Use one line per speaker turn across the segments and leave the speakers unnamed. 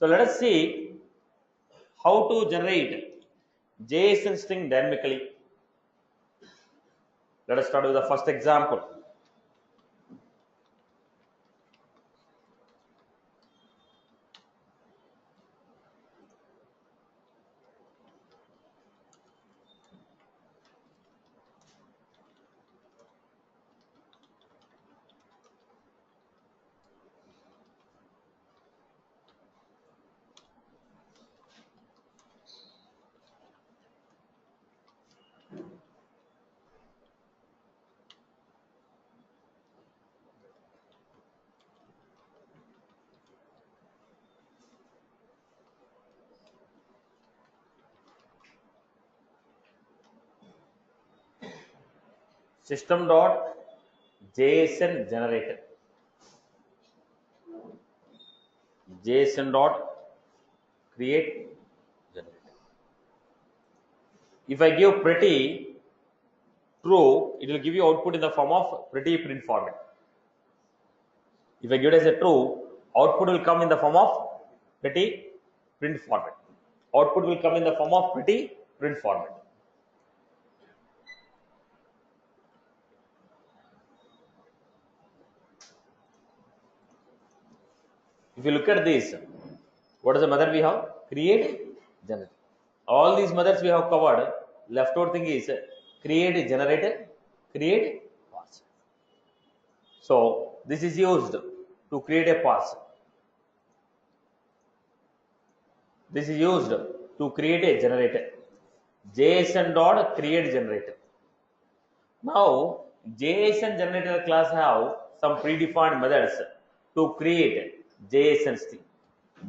So let us see how to generate JSON string dynamically. Let us start with the first example. System.json generator. JSON.create generator. If I give pretty true, it will give you output in the form of pretty print format. If I give it as a true, output will come in the form of pretty print format. Output will come in the form of pretty print format. If you look at this, what is the method we have? Create, generate. All these methods we have covered. Left out thing is create, generator, create, parser. So this is used to create a parser. This is used to create a generator. JSON.create generator. Now JSON generator class have some predefined methods to create JSON string.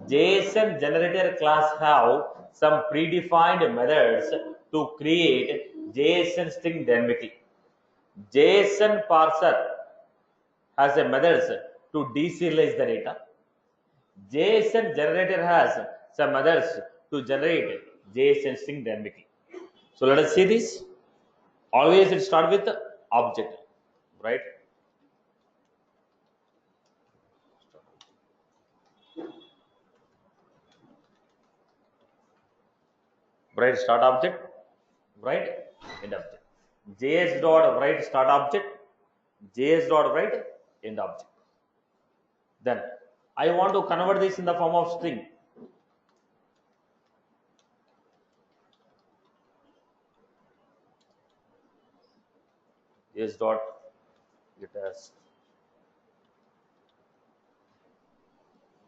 JSON generator class have some predefined methods to create JSON string dynamically. JSON parser has a methods to deserialize the data. JSON generator has some methods to generate JSON string dynamically. So let us see this. Always it start with object, right? Write start object, write end object. JS.write start object, JS.write end object. Then I want to convert this in the form of string. JS.get as.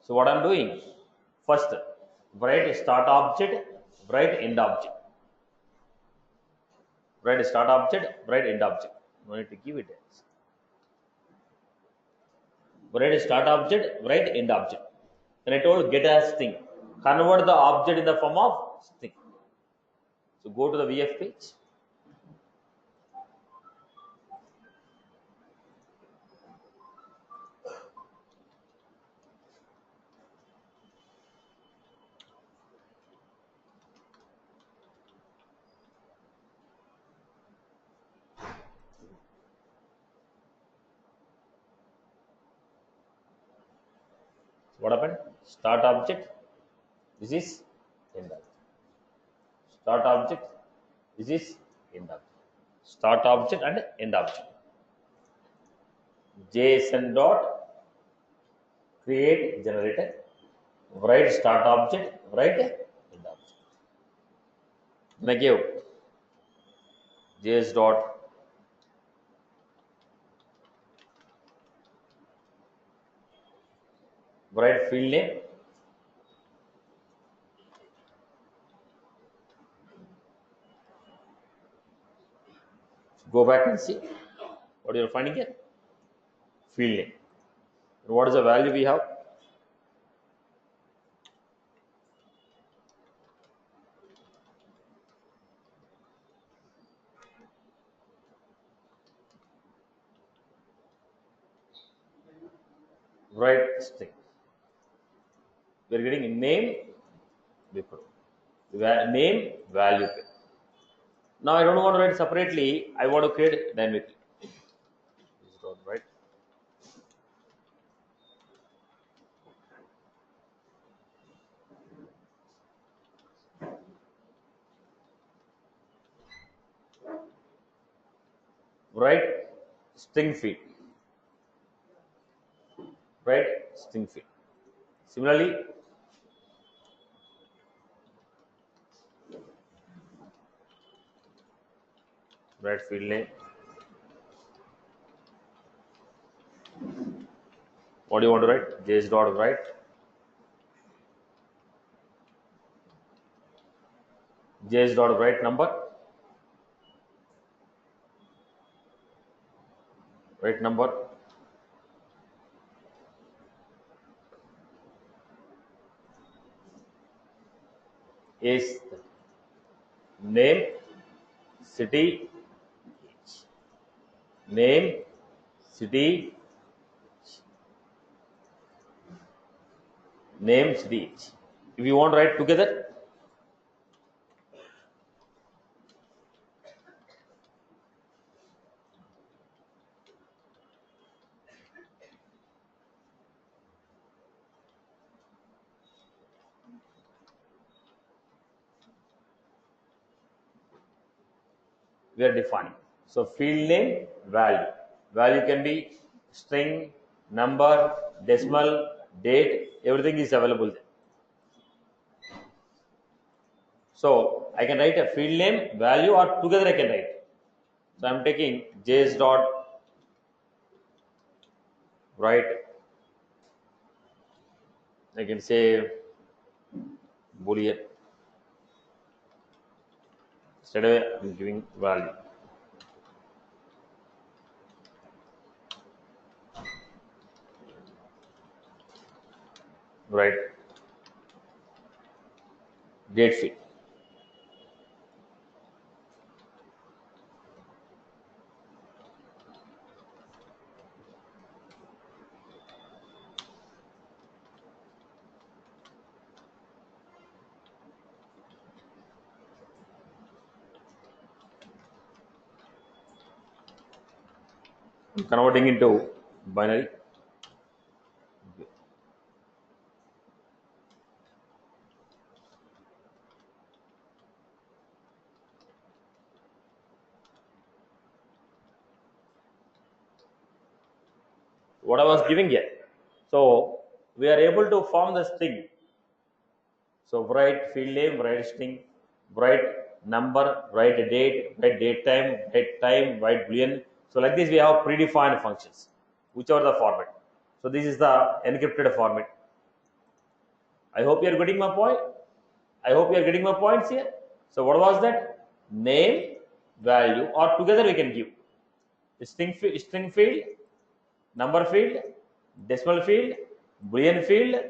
So what I'm doing? First, write start object, write end object. Write start object, write end object. No need to give it as. Write start object, write end object. Then I told get as string. Convert the object in the form of string. So go to the VF page. What happened? Start object. This is end object. Start object. This is end object. Start object and end object. JSON dot create generator. Write start object. Write end object. Then I give JS dot write field name. Go back and see what you are finding here. Field name. What is the value we have? Write string. We are getting name. We put name value. Now I don't want to write separately. I want to create dynamically. Right. write string field, write string field. Similarly, write field name. What do you want to write? JS dot write. JS dot write number. Write number. Is name, city, name, city, name, city. If you want to write together, we are defining. So field name, value. Value can be string, number, decimal, date, everything is available there. So I can write a field name, value, or together I can write. So I'm taking js dot write. I can say boolean. Straight away I'm giving value. Right. Date field. I'm converting into binary. What I was giving here. So we are able to form the string. So write field name, write string, write number, write date, write date time, write boolean. So like this we have predefined functions, whichever the format. So this is the encrypted format. I hope you are getting my point. I hope you are getting my points here. So what was that? Name, value, or together we can give string field, number field, decimal field, boolean field,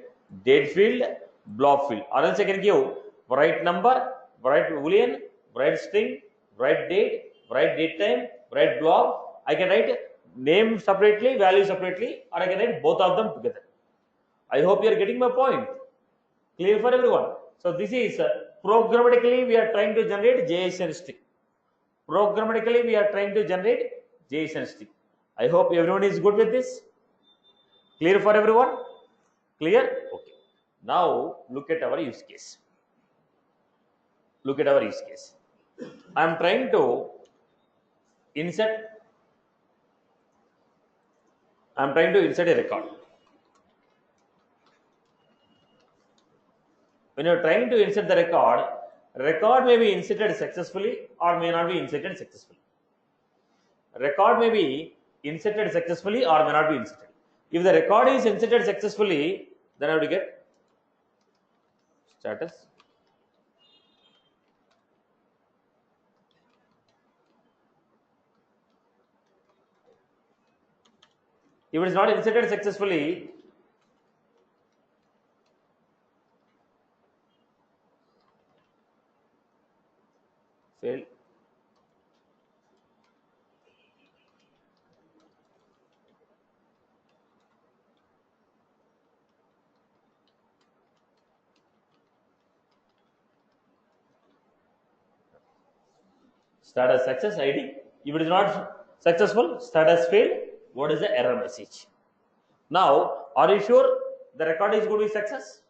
date field, blob field. Or else I can give write number, write boolean, write string, write date, write date time, write blob. I can write name separately, value separately, or I can write both of them together. I hope you are getting my point. Clear for everyone? So this is programmatically we are trying to generate JSON string. Programmatically we are trying to generate JSON string. I hope everyone is good with this. Clear for everyone? Clear? Okay. Now look at our use case. Look at our use case. I am trying to insert. I am trying to insert a record. When you are trying to insert the record may be inserted successfully or may not be inserted successfully. Record may be inserted successfully or may not be inserted. If the record is inserted successfully, then I have to get status. If it is not inserted successfully, failed. Status success ID. If it is not successful, status failed. What is the error message? Now, are you sure the record is going to be success?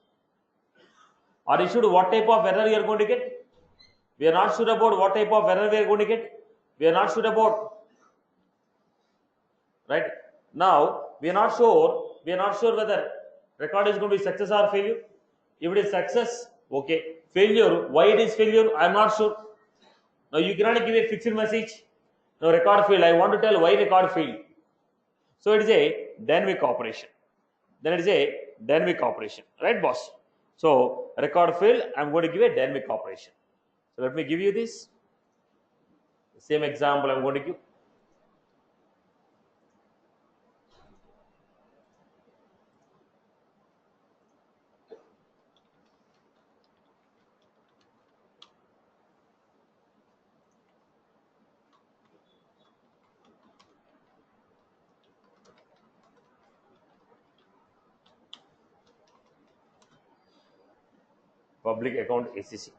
Are you sure what type of error you are going to get? We are not sure about what type of error we are going to get. We are not sure about right? Now we are not sure. We are not sure whether record is going to be success or failure. If it is success, okay. Failure, why it is failure? I am not sure. Now you cannot give a fixed message. Now record failed. I want to tell why record failed. So it is a dynamic operation. Then it is a dynamic operation, right, boss? So record failed. I am going to give a dynamic operation. So let me give you this same example. I am going to give. Public account ACC.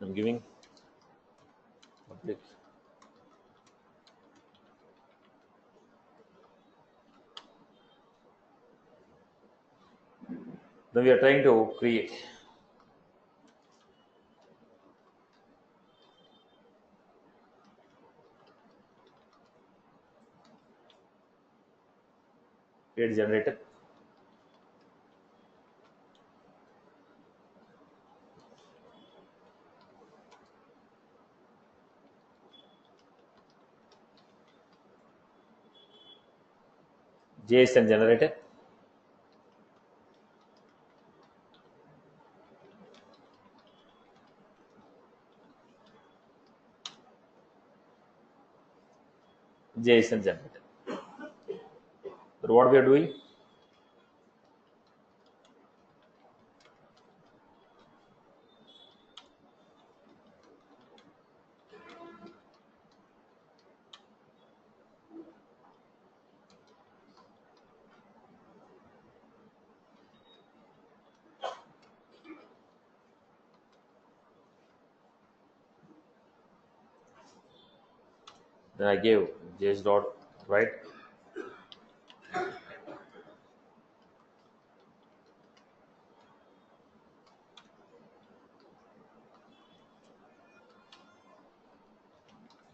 I'm giving public. Then we are trying to create. Create generator. Json generator. Json generator. But what we are doing? Then I gave js dot right.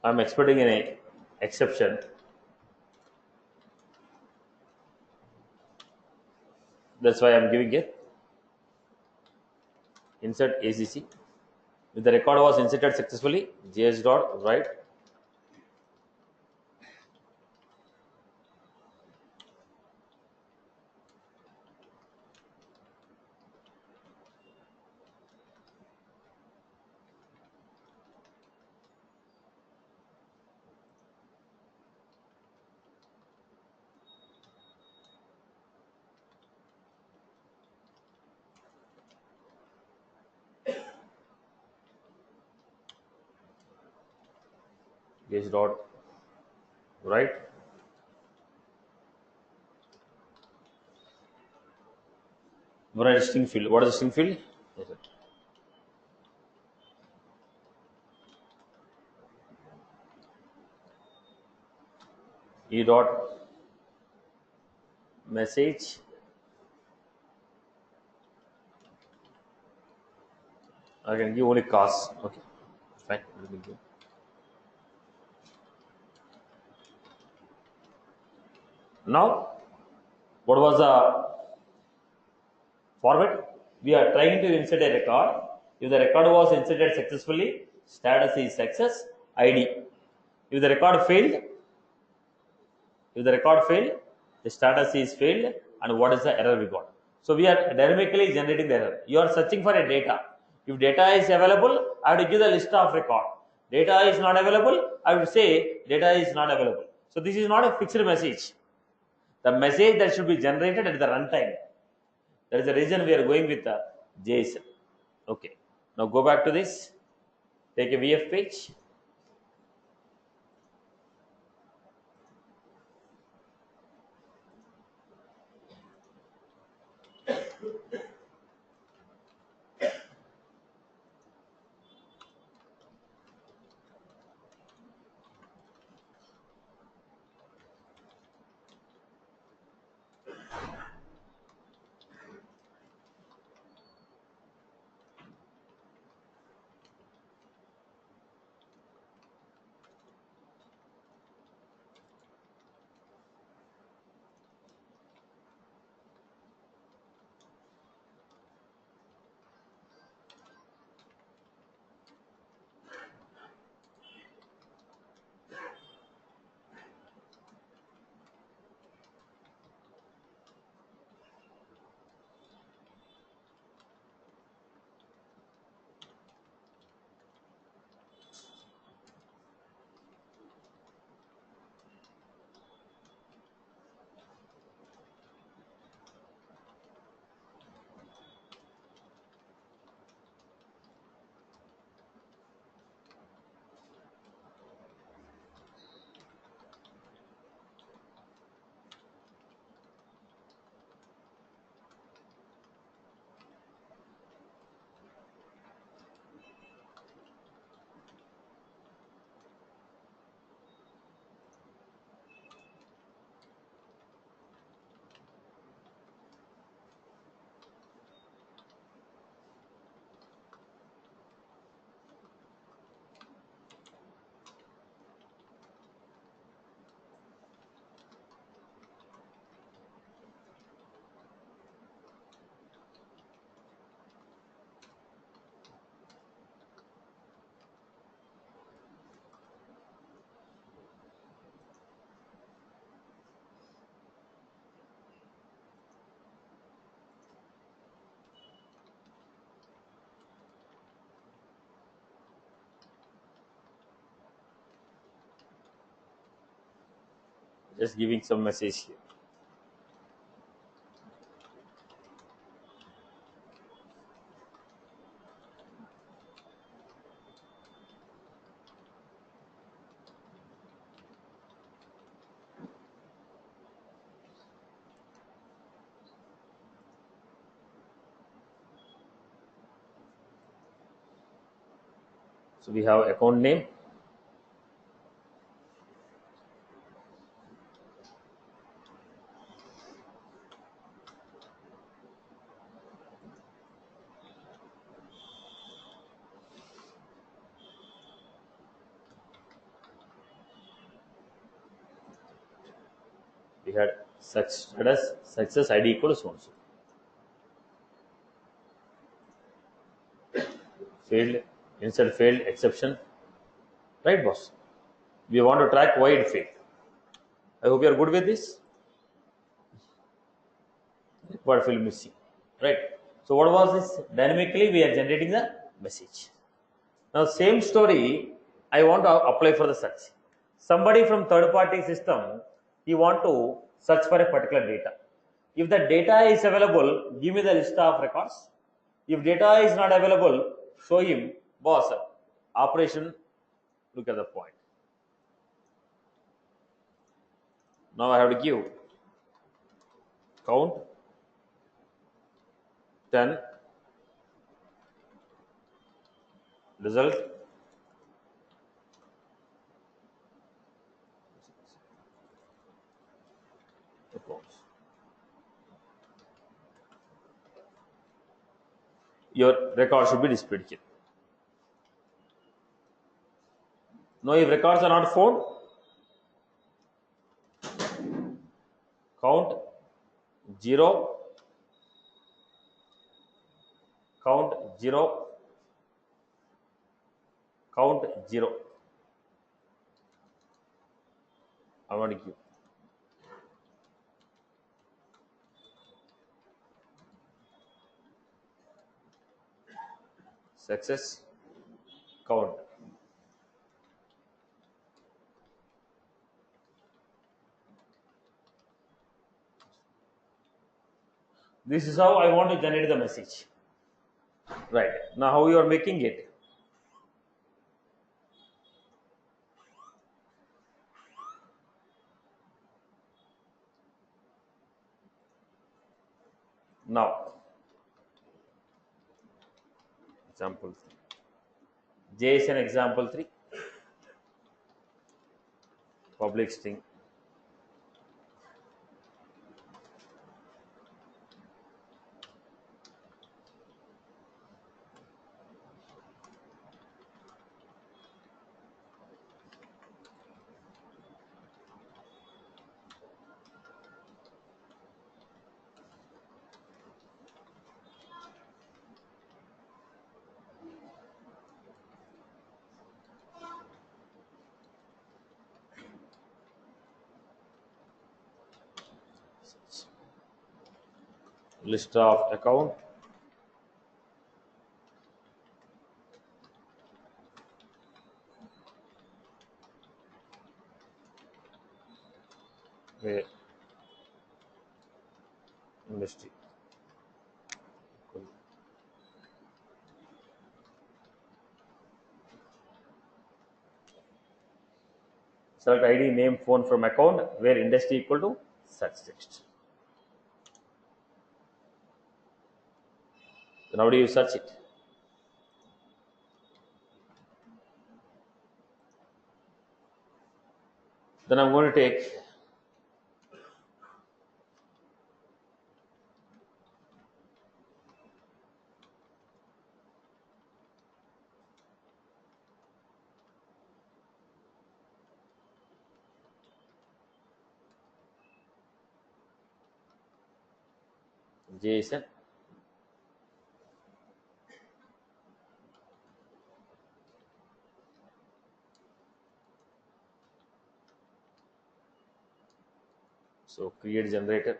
I'm expecting an exception. That's why I'm giving it. Insert ACC. If the record was inserted successfully, js dot right. Js dot right. Write string field. What is the string field? Yes, sir. E dot message. I can give only cause. Okay, fine. Let me give. Now, what was the format? We are trying to insert a record. If the record was inserted successfully, status is success, ID. If the record failed, the status is failed, and what is the error we got? So we are dynamically generating the error. You are searching for a data. If data is available, I have to give the list of record. Data is not available, I would say data is not available. So this is not a fixed message. The message that should be generated at the runtime. That is the reason we are going with the JSON. Okay. Now go back to this. Take a VF page. Just giving some message here. So we have account name, we had success ID equals so and so. Failed, insert failed, exception, right, boss? We want to track why it failed. I hope you are good with this. What field missing, right? So what was this? Dynamically, we are generating the message. Now, same story, I want to apply for the search. Somebody from third-party system, he want to search for a particular data. If the data is available, give me the list of records. If data is not available, show him, boss, operation, look at the point. Now I have to give count 10, result, accounts. Your record should be displayed here. Now, if records are not found, count 0, count 0, count 0. I want to give. Success, count. This is how I want to generate the message. Right. Now, how you are making it? Now, example 3. JSON example 3. Public string. List of account. Where industry. Select ID, name, phone from account, where industry equal to search text. Then how do you search it? Then I'm going to take JSON. So create generator.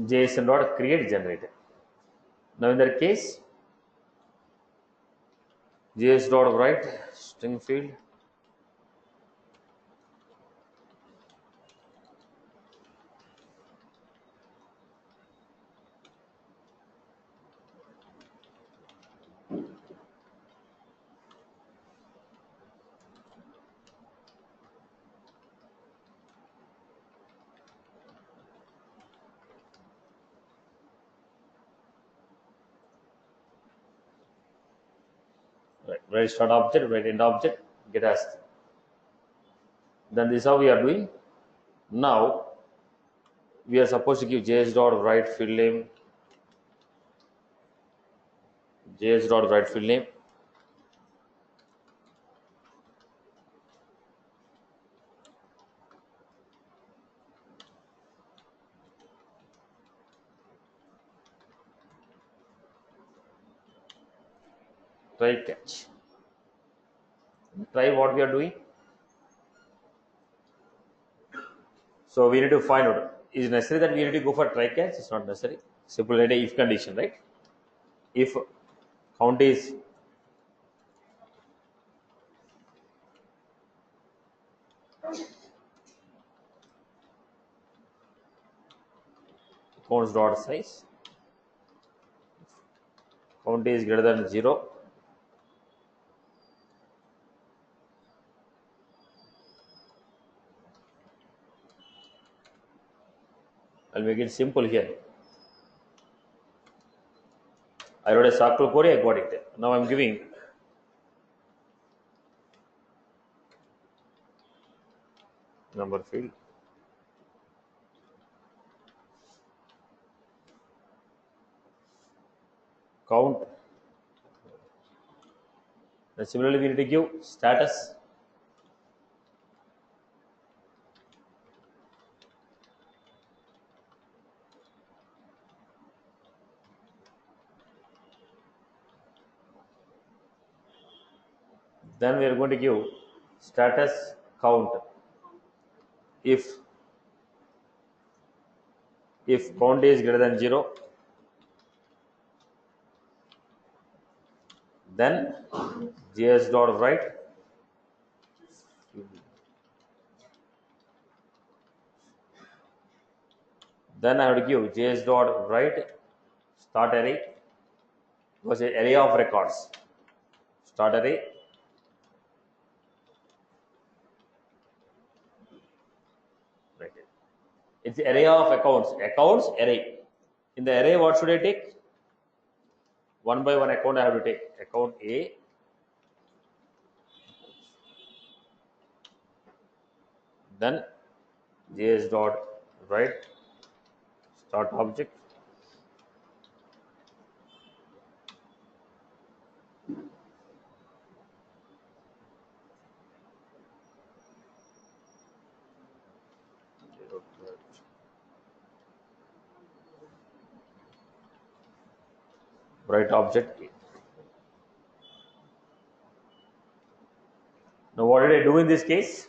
JSON dot create generator. Now in that case, JS dot write string field write start object, write end object, get as. Then this is how we are doing. Now we are supposed to give JS dot write field name, JS dot write field name, try catch. Try what we are doing. So we need to find out, is it necessary that we need to go for try catch? It's not necessary. Simple write a if condition, right? If count is counts dot size, count is greater than 0, I'll make it simple here. I wrote a circle query, I got it. Now I'm giving number field, count. And similarly, we need to give status, then we are going to give status count. If count is greater than 0, then JS dot write then I have to give JS dot write start array, was an array of records, start array, right. It's the array of accounts array. In the array, what should I take? One by one account I have to take. Account A, then JS dot write start object, write object A. Now what did I do in this case?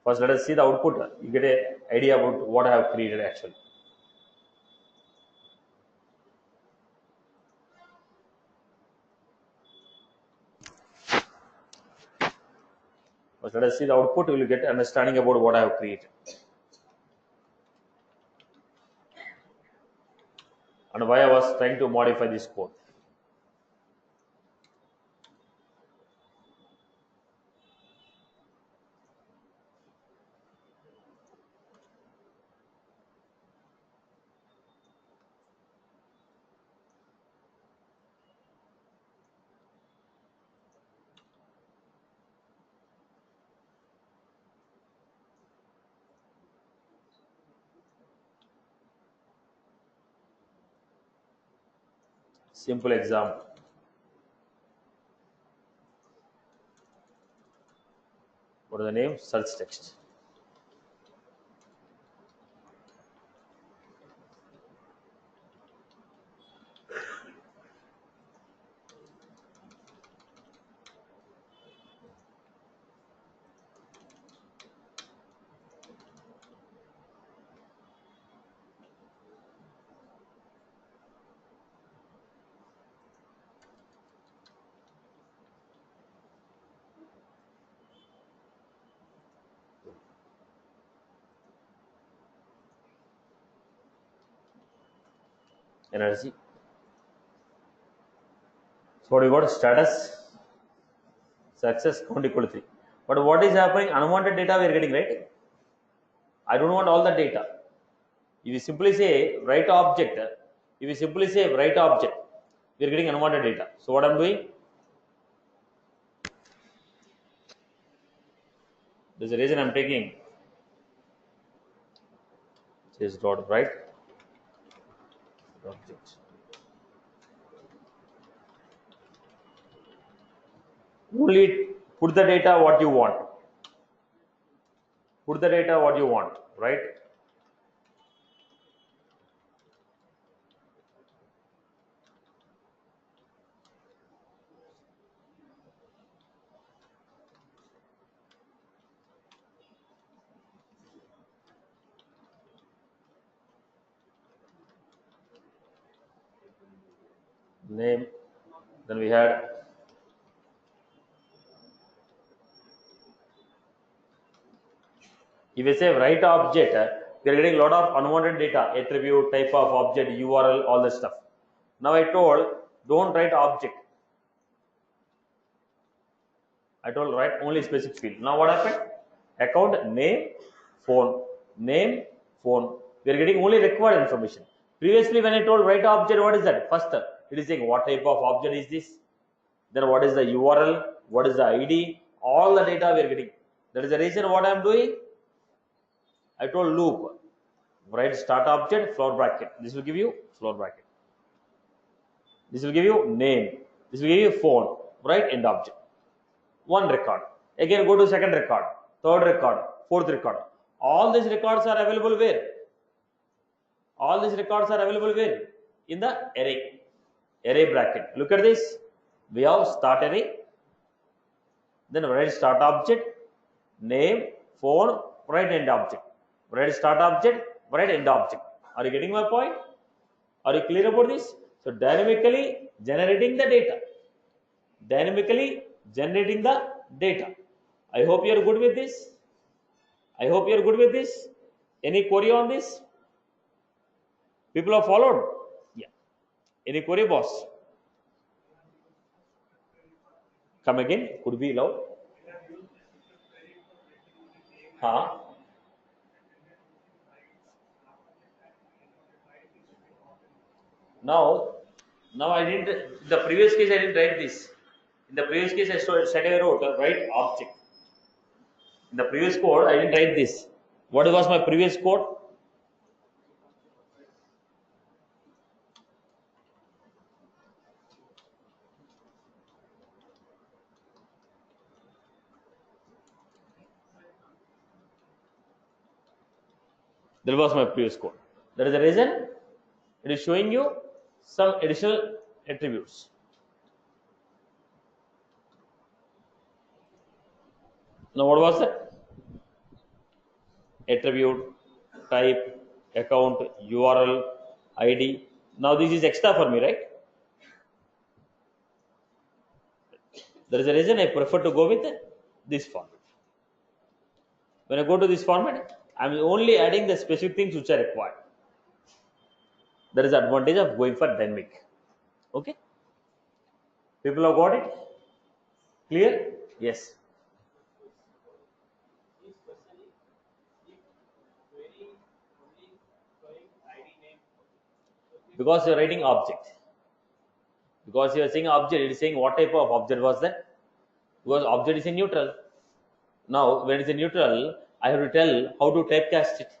First let us see the output. You get an idea about what I have created actually. First let us see the output. You will get understanding about what I have created and why I was trying to modify this code. Simple example. What is the name? Search text. energy. So what we got? Status, success, count equal to 3. But what is happening? Unwanted data we are getting, right? I don't want all the data. If you simply say write object, we are getting unwanted data. So what I'm doing? There's a reason I'm taking this dot write object. Only put the data what you want. Put the data what you want, right? Name. Then we had if you say write object, we are getting a lot of unwanted data, attribute, type of object, URL, all this stuff. Now I told don't write object. I told write only specific field. Now what happened? Account, name, phone, name, phone. We are getting only required information. Previously, when I told write object, what is that? First, it is saying what type of object is this? Then what is the URL? What is the ID? All the data we are getting. That is the reason what I am doing. I told loop. Write start object, floor bracket. This will give you floor bracket. This will give you name. This will give you phone. Write end object. One record. Again go to second record, third record, fourth record. All these records are available where? All these records are available where? In the array. Array bracket. Look at this. We have start array. Then write start object, name, phone, write end object. Write start object, write end object. Are you getting my point? Are you clear about this? So dynamically generating the data. Dynamically generating the data. I hope you are good with this. I hope you are good with this. Any query on this? People have followed? Yeah. Any query, boss? Come again. Could be loud. Huh? Now I didn't. The previous case I didn't write this. In the previous case I wrote write object. In the previous code I didn't write this. What was my previous code? That was my previous code. That is the reason it is showing you some additional attributes. Now what was that? Attribute, type, account, URL, ID. Now this is extra for me, right? There is a reason I prefer to go with this format. When I go to this format, I am only adding the specific things which are required. That is the advantage of going for dynamic. Okay? People have got it? Clear? Yes. Because you are writing object. Because you are saying object, it is saying what type of object was that? Because object is in neutral. Now, when it is in neutral, I have to tell how to typecast it.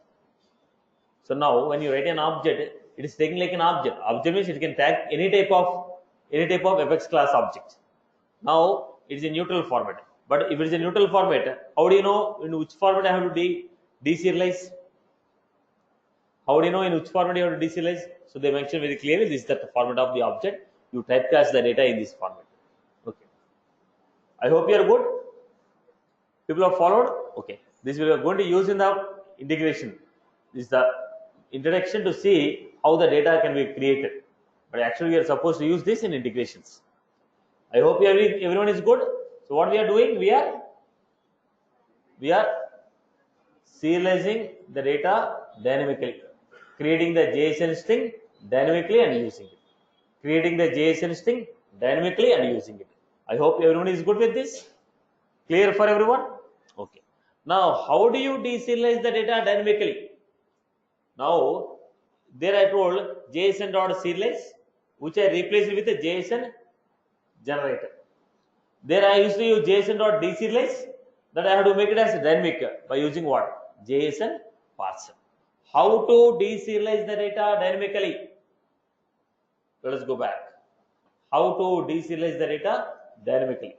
So now, when you write an object, it is taking like an object. Object means it can tag any type of Apex class object. Now, it is in neutral format. But if it is in neutral format, how do you know in which format I have to deserialize? How do you know in which format you have to deserialize? So they mention very clearly this is the format of the object. You typecast the data in this format. Okay. I hope you are good. People have followed. Okay. This we are going to use in the integration. This is the introduction to see how the data can be created. But actually we are supposed to use this in integrations. I hope everyone is good. So what we are doing, we are serializing the data dynamically, creating the JSON string dynamically and using it. Creating the JSON string dynamically and using it. I hope everyone is good with this. Clear for everyone? Okay. Now, how do you deserialize the data dynamically? Now, there I told JSON.serialize, which I replaced with a JSON generator. There I used to use JSON.deserialize, that I have to make it as dynamic by using what? JSON parser. How to deserialize the data dynamically? Let us go back. How to deserialize the data dynamically?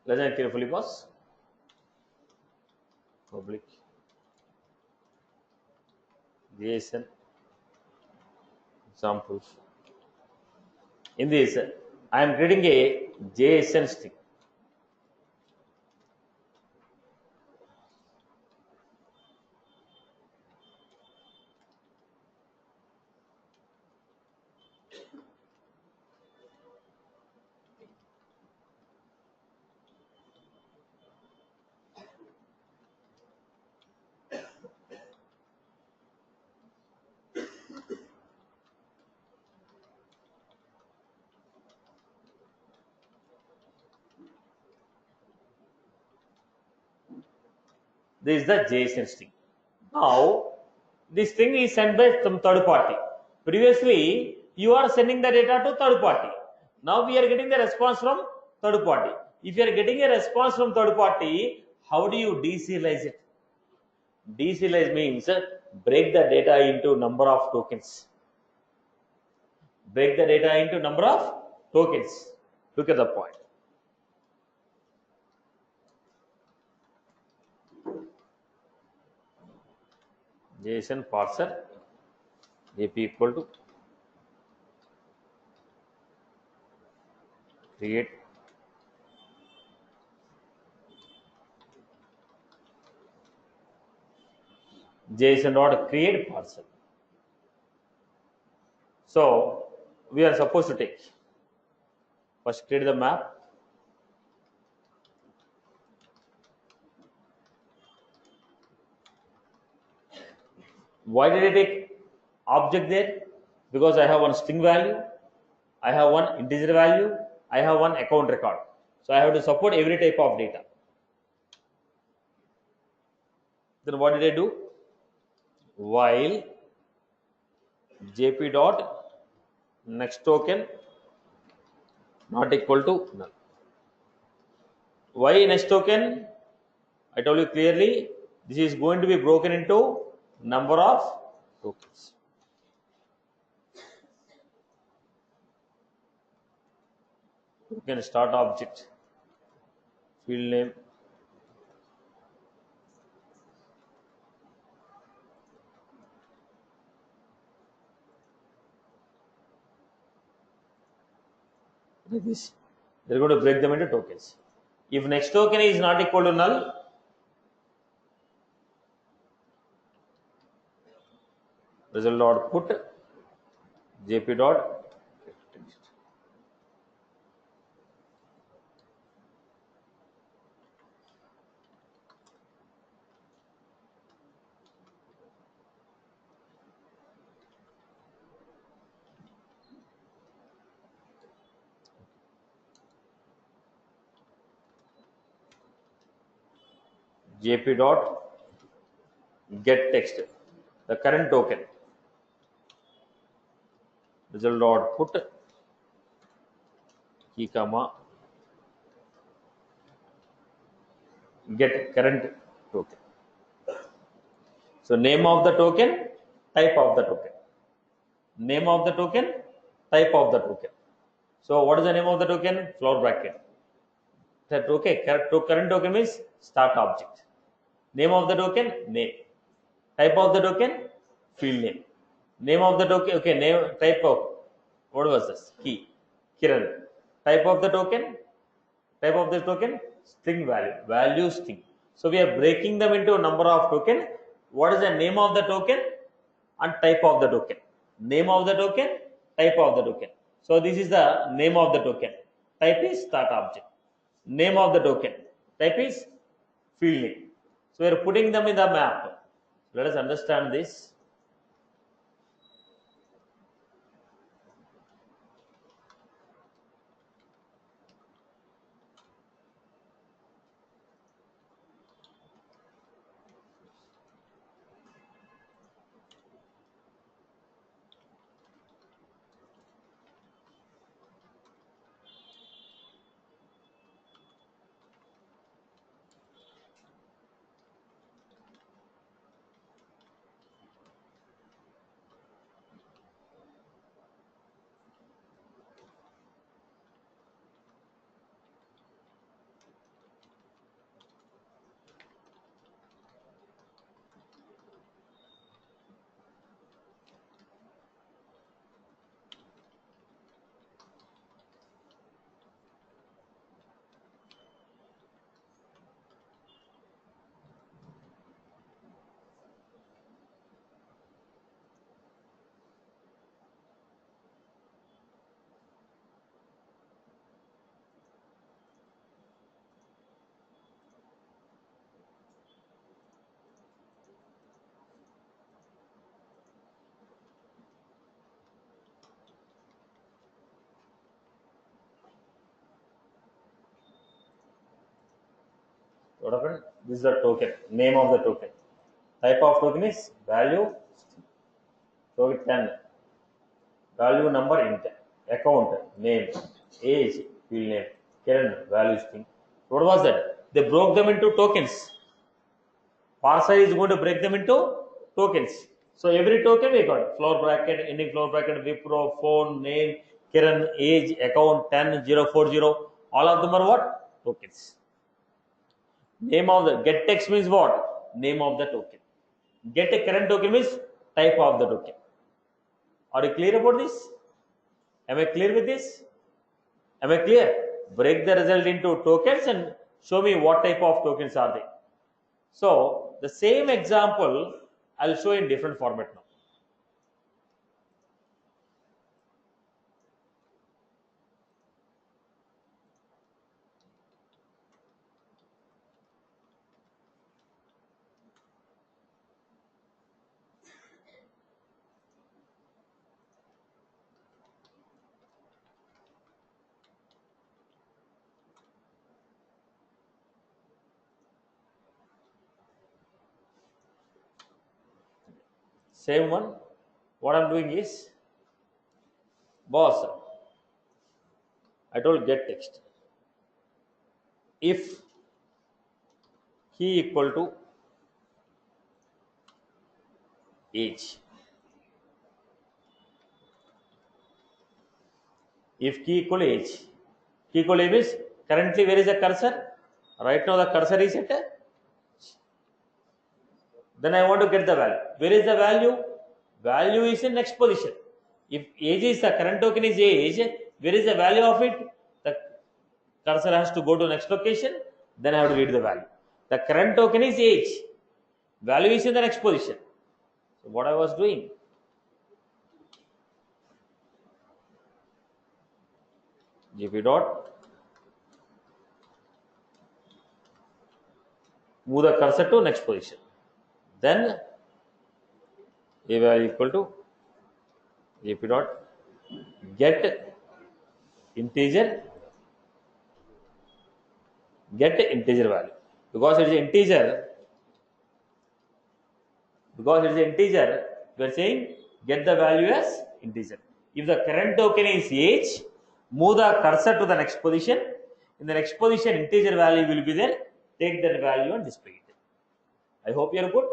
Let's carefully pause. Public JSON examples. In this, I am creating a JSON string. This is the JSON string. Now, this string is sent by some third party. Previously, you are sending the data to third party. Now we are getting the response from third party. If you are getting a response from third party, how do you deserialize it? Deserialize means break the data into number of tokens. Break the data into number of tokens. Look at the point. JSON parser AP equal to create JSON dot create parser. So we are supposed to take first create the map. Why did I take object there? Because I have one string value, I have one integer value, I have one account record. So I have to support every type of data. Then what did I do? While jp dot next token not equal to null. Why next token? I told you clearly, this is going to be broken into number of tokens. You can start object, field name, like this. They're going to break them into tokens. If next token is not equal to null, result dot put jp dot jp dot get text, the current token, result dot put key comma get current token. So name of the token, type of the token. Name of the token, type of the token. So what is the name of the token? Floor bracket. That okay, current token means start object. Name of the token, name. Type of the token, field name. Name of the token, okay, name, type of, what was this? Key, Kiran. Type of the token, string value, value string. So we are breaking them into a number of token. What is the name of the token and type of the token? Name of the token, type of the token. So this is the name of the token. Type is start object. Name of the token. Type is field name. So we are putting them in the map. Let us understand this. What happened? This is the token, name of the token. Type of token is value, token 10, value number int, account, name, age, field name, Kiran, value string. What was that? They broke them into tokens. Parser is going to break them into tokens. So every token we got floor bracket, ending floor bracket, Wipro, phone, name, Kiran, age, account, 10,040. All of them are what? Tokens. Name of the get text means what? Name of the token. Get a current token means type of the token. Are you clear about this? Am I clear with this? Am I clear? Break the result into tokens and show me what type of tokens are they. So the same example I'll show in different format now. Same one. What I'm doing is, boss, I told get text. If key equal to age. If key equal age. Key equal age is currently where is the cursor? Right now the cursor is at. Then I want to get the value. Where is the value? Value is in next position. If age is the current token is age, where is the value of it? The cursor has to go to next location. Then I have to read the value. The current token is age. Value is in the next position. So what I was doing, gp dot move the cursor to next position. Then a value equal to gp dot get integer value. Because it is integer, we are saying get the value as integer. If the current token is age, Move the cursor to the next position. In the next position, integer value will be there. Take that value and display it. I hope you are good.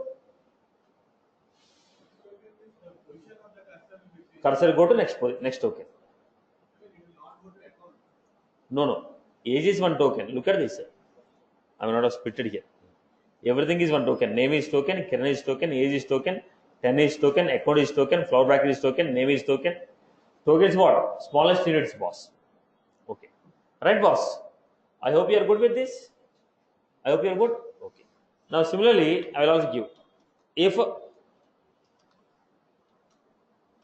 Cursor go to next token. No. Age is one token. Look at this. I am not split it here. Everything is one token. Name is token, kernel is token, age is token, 10 is token, account is token, flower bracket is token, name is token. Token is what? Smallest units, boss. Okay. Right, boss? I hope you are good with this. I hope you are good. Okay. Now, similarly, I will also give if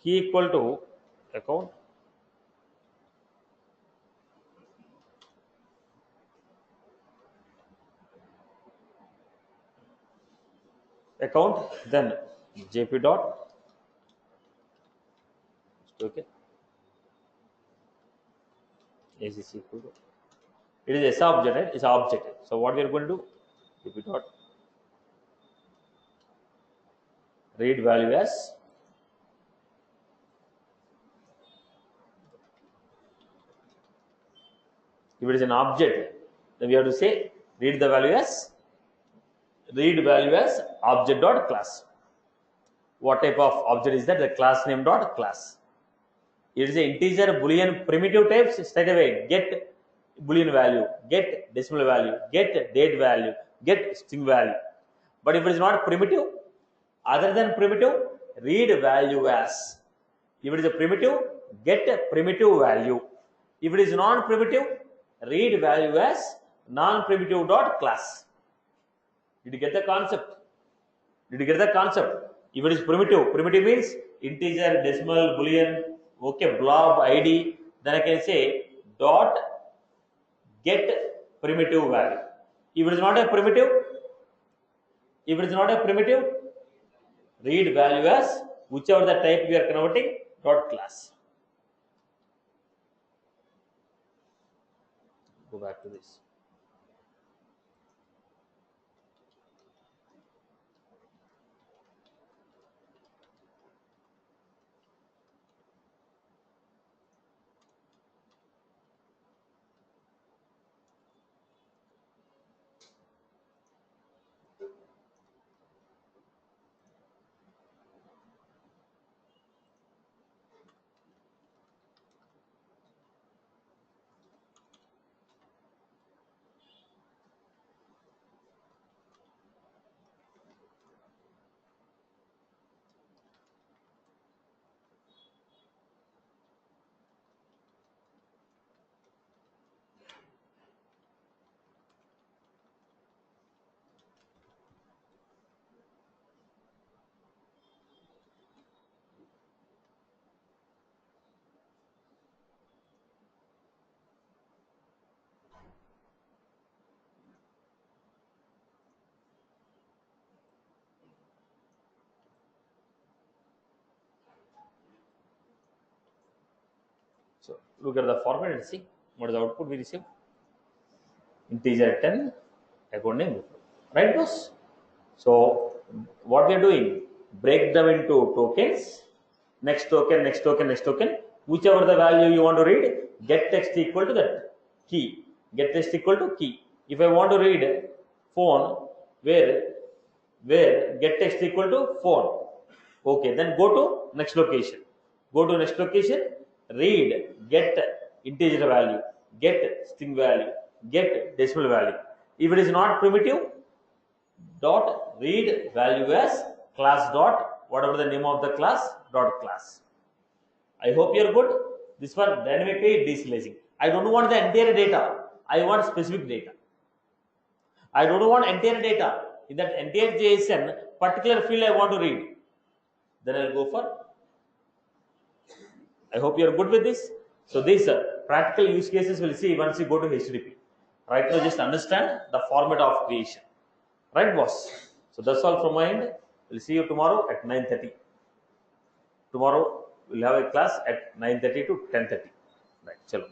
key equal to account then jp dot okay is equal to it is s object, right? It's object. So what we are going to do, jp dot read value as if it is an object, then we have to say read value as object dot class. What type of object is that? The class name dot class. It is an integer boolean primitive types. Straight away get boolean value, get decimal value, get date value, get string value. But if it is not primitive, other than primitive, read value as. If it is a primitive, get primitive value. If it is non-primitive, read value as non-primitive dot class. Did you get the concept? Did you get the concept? If it is primitive means integer, decimal, boolean, okay, blob, id, then I can say dot get primitive value. If it is not a primitive, read value as whichever the type we are converting dot class. Go back to this. So look at the format and see what is the output we receive. Integer 10, account name, right, boss? So what we are doing, break them into tokens, next token, whichever the value you want to read, get text equal to that key, get text equal to key. If I want to read phone, where get text equal to phone, okay, then go to next location, read get integer value, get string value, get decimal value. If it is not primitive, dot read value as class dot whatever the name of the class dot class. I hope you are good. This one dynamically deserializing. I don't want the entire data. I want specific data. I don't want entire data. In that entire JSON, particular field I want to read. Then I'll go for. I hope you are good with this. So these practical use cases we'll see once you go to HTTP. Right now, just understand the format of creation. Right, boss? So that's all from my end. We'll see you tomorrow at 9:30. Tomorrow we'll have a class at 9:30 to 10:30. Right, chalo.